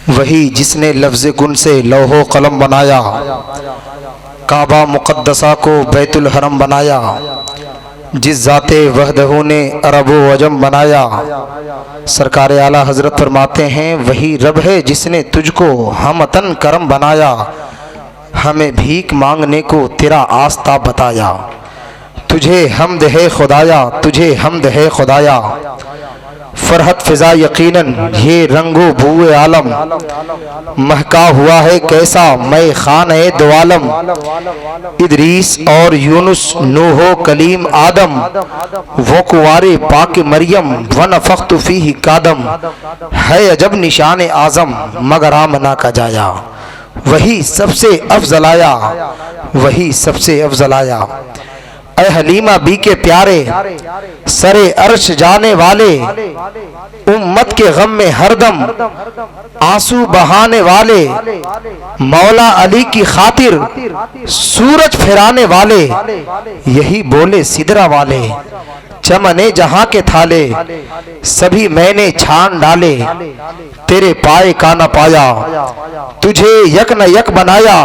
वही जिसने लफ्ज़ गुन से लौहो कलम बनाया, काबा मुक़द्दसा को बैतुल हरम बनाया, जिस ज़ाते वहदहू ने अरब व अजम बनाया। सरकार आला हज़रत फरमाते हैं, वही रब है जिसने तुझको हमतन करम बनाया, हमें भीख मांगने को तेरा आस्ता बताया। तुझे हम्द है खुदाया, तुझे हम्द है खुदाया, फरहत फिजा यकीनन ये रंगो भूए आलम, महका हुआ है कैसा मैं खान है दो आलम। इदरीस और यूनुस नूहो कलीम आदम, वो कुवारे पाक मरियम वन फख्तु फीही कादम। है अजब निशान आज़म मगर आमना का जाया, वही सबसे अफजल आया, वही सबसे अफजल आया। ऐ हलीमा बी के प्यारे सरे अर्श जाने वाले, उम्मत के गम में हरदम आंसू बहाने वाले, मौला अली की खातिर सूरज फिराने वाले, यही बोले सिदरा वाले चमने जहां के थाले, सभी मैंने छान डाले तेरे पाए का न पाया। तुझे यक न यक बनाया,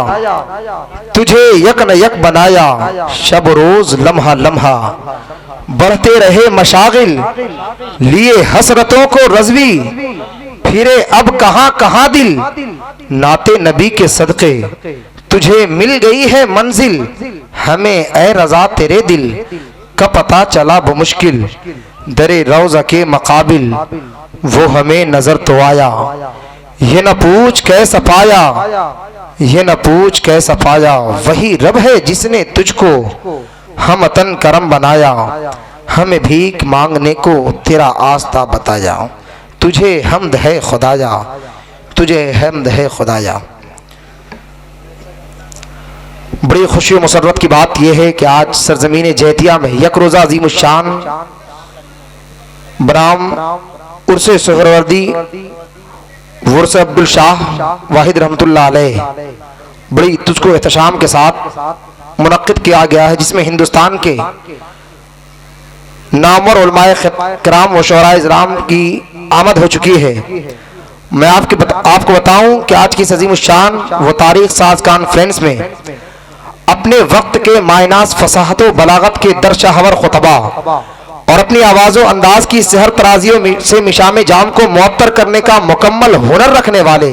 तुझे यक न यक बनाया, शब रोज लम्हा लम्हा बढ़ते रहे मशागिल, लिए हसरतों को रज़वी फिरे अब कहां कहां दिल। नाते नबी के सदके तुझे मिल गई है मंजिल, हमें ए रज़ा तेरे दिल का पता चला बमुश्किल। दरे रौज़ा के मकाबिल वो हमें नजर तो आया, ये न पूछ कैसा पाया, ये न पूछ कैसा पाया। वही रब है जिसने तुझको हमतन करम बनाया, हमें भीख मांगने को तेरा आस्ता बताया। तुझे हम्द है खुदाया, तुझे हम्द है खुदाया। बड़ी खुशी और मुसर्रत की बात यह है कि आज सरजमीन जैतिया में यक रोज़ा अज़ीमुश्शान बराम उर्स सुहरवर्दी वर्स अब्दुल शाह वाहिद रहमतुल्लाह अलैह बड़ी तुझको एहतशाम के साथ मुनक्किद किया गया है, जिसमें हिंदुस्तान के नामवर उलमाए किराम व शुअरा इज़राम की आमद हो चुकी है। मैं आपको बताऊं कि आज की अज़ीमुश्शान वो तारीख साज कॉन्फ्रेंस में अपने वक्त के मायनास फसाहत व बलागत के दरशहवर खुतबा और अपनी आवाज़ो अंदाज की सेहर तराजियों से मिशाम जाम को मुअत्तर करने का मुकम्मल हुनर रखने वाले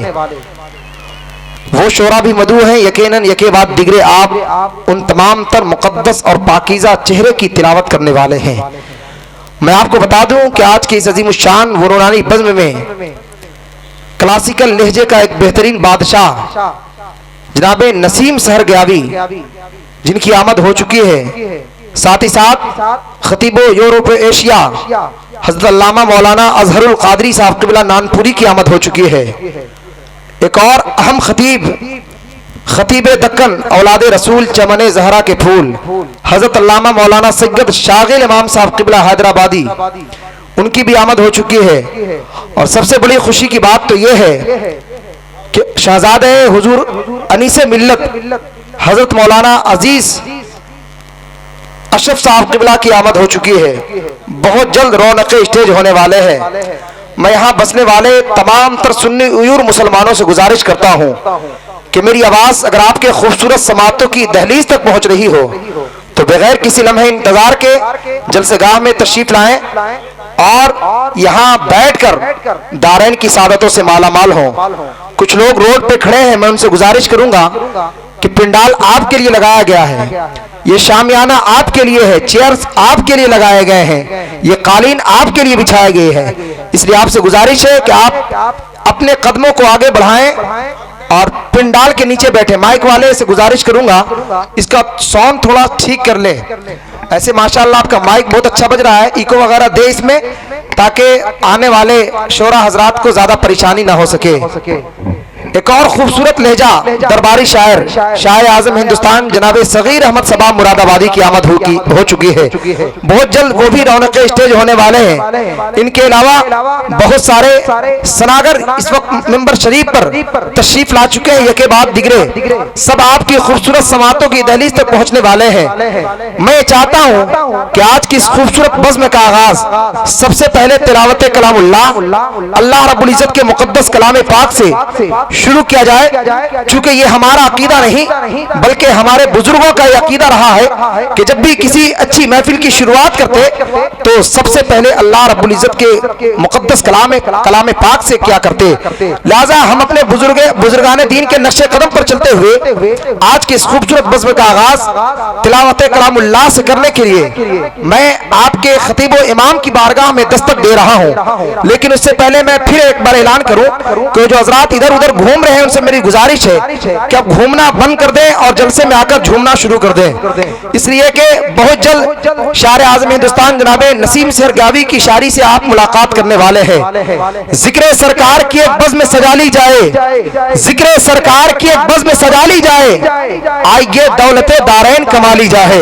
वो शोरा भी मदू हैं। यकीनन यके बाद दिगरे आप उन तमाम तर मुक़द्दस और पाकीज़ा चेहरे की तिलावत करने वाले हैं। मैं आपको बता दूं कि आज की इस अज़ीमुश्शान वो नूरानी बज़्म में क्लासिकल लहजे का एक बेहतरीन बादशाह जनाब नसीम सहर गयावी जिनकी आमद हो चुकी है, साथ ही साथ खतीबो यूरोप एशिया हज़रत अल्लामा मौलाना अज़हरुल क़ादरी साहब क़िबला नानपुरी की आमद हो चुकी है। एक और अहम खतीब दक्कन औलादे रसूल चमने ज़हरा के फूल हज़रत अल्लामा मौलाना सैयद शागिल इमाम साहब क़िबला हैदराबादी, उनकी भी आमद हो चुकी है। और सबसे बड़ी खुशी की बात तो यह है कि शहजादे हुजूर अनीसे मिल्लत हज़रत मौलाना अजीज अशरफ साहब क़िबला की आमद हो चुकी है। बहुत जल्द रौनक स्टेज होने वाले हैं। मैं यहाँ बसने वाले तमाम तर सुन्नी उयूर मुसलमानों से गुजारिश करता हूँ कि मेरी आवाज़ अगर आपके खूबसूरत समातों की दहलीज तक पहुँच रही हो तो बगैर किसी लम्हे इंतजार के जलसेगाह में तशरीफ लाएं और यहाँ बैठकर दारैन की सादतों से मालामाल हों। कुछ लोग रोड पे खड़े हैं, मैं उनसे गुजारिश करूंगा कि पिंडाल आपके लिए लगाया गया है, ये शामियाना आपके लिए है, चेयर्स आपके लिए लगाए गए हैं, ये कालीन आपके लिए बिछाए गए हैं। इसलिए आपसे गुजारिश है कि आप अपने कदमों को आगे बढ़ाएं और पिंडाल के नीचे बैठे। माइक वाले से गुजारिश करूंगा इसका साउंड थोड़ा ठीक कर ले। ऐसे माशाल्लाह आपका माइक बहुत अच्छा बज रहा है, इको वगैरह दे इसमें ताकि आने वाले शोरा हजरात को ज्यादा परेशानी ना हो सके। एक और खूबसूरत लहजा दरबारी शायर शायर आजम हिंदुस्तान जनाब सगीर अहमद सबा मुरादाबादी की आमद हो चुकी है। बहुत जल्द वो भी रौनक स्टेज होने वाले हैं। इनके अलावा बहुत सारे सनागर इस वक्त मिंबर शरीफ पर तशरीफ ला चुके हैं। यके बाद दिगरे सब आपकी खूबसूरत समातों की दहलीज तक पहुंचने वाले हैं। मैं चाहता हूं कि आज की इस खूबसूरत बज़्म का आगाज सबसे पहले तिलावत कलामुल्लाह अल्लाह रब्बुल इज्जत के मुकद्दस कलाम पाक से शुरू किया जाए, क्योंकि ये हमारा अकीदा नहीं बल्कि हमारे बुजुर्गों का यह अकीदा रहा है कि जब भी किसी अच्छी महफिल की शुरुआत करते तो सबसे पहले अल्लाह रब्बुल इज्जत के मुकद्दस कलाम पाक से क्या करते। लिहाजा हम अपने बुजुर्गाने दीन के नक्शे कदम पर चलते हुए आज की इस खूबसूरत बज़्म का आगाज तिलावत कलामुल्लाह से करने के लिए मैं आपके खतीब व इमाम की बारगाह में दस्तक दे रहा हूं। लेकिन उससे पहले मैं फिर एक बार ऐलान करूं कि जो हजरात इधर उधर घूम रहे हैं उनसे मेरी गुजारिश है कि अब घूमना बंद कर दें और जलसे में आकर झूमना शुरू कर दें। इसलिए कि बहुत जल्द शायर आज़म हिंदुस्तान जनाब नसीम सरगावी की शायरी से आप मुलाकात करने वाले हैं। जिक्र सरकार की एक बज़्म सजा ली जाए, जिक्र सरकार की एक बज़्म सजा ली जाए, आइए दौलते दारैन कमा ली जाए।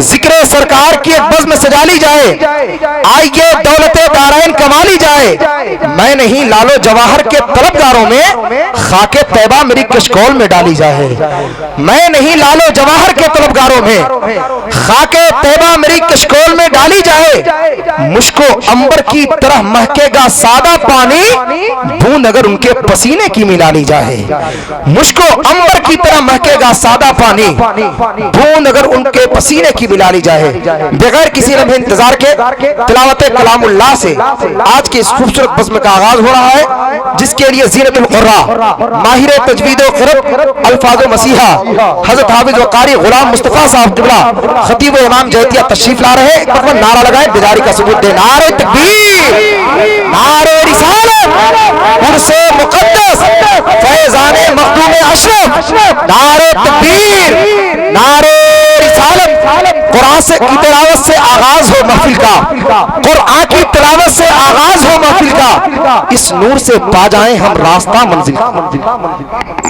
जिक्र सरकार की एक बज़्म सजा ली जाए, आइए दौलते दारैन कमा ली जाए। मैं नहीं लालो जवाहर के तलबगारों में खाके तैबा मेरी कशकोल में डाली जाए। मैं नहीं लालो जवाहर के तलबगारों में खाके तैबा मेरी कशकोल में डाली जाए। मुझको अंबर की तरह महकेगा सादा पानी, बूंद अगर उनके पसीने की मिला ली जाए। मुझको अंबर की तरह महकेगा सादा पानी, बूंद अगर उनके पसीने की मिला ली जाए। बगैर किसी लम्हे इंतजार के तिलावत कलामुल्लाह से आज की इस खूबसूरत बज़्म का आगाज हो रहा है, जिसके लिए ज़ीनतुल क़ुर्रा माहिर तजवीद व क़िरात अल्फाज़ मसीहा हज़रत हाफ़िज़ व क़ारी ग़ुलाम मुस्तफ़ा साहब क़िबला खतीब व इमाम जहतिया तशरीफ ला रहे हैं। एक बार नारा लगाए, बेदारी का सबूत दे। नारे तकबीर, नारे रिसालत, उर्से मुक़द्दस, फैज़ाने मखदूम अशरफ। नारे तकबीर, नारे रिसालत। कुरान की तिलावत से आगाज हो महफिल का, कुरान की तिलावत से आगाज हो महफिल का। इस नूर से पा जाएं हम रास्ता मंजिल का।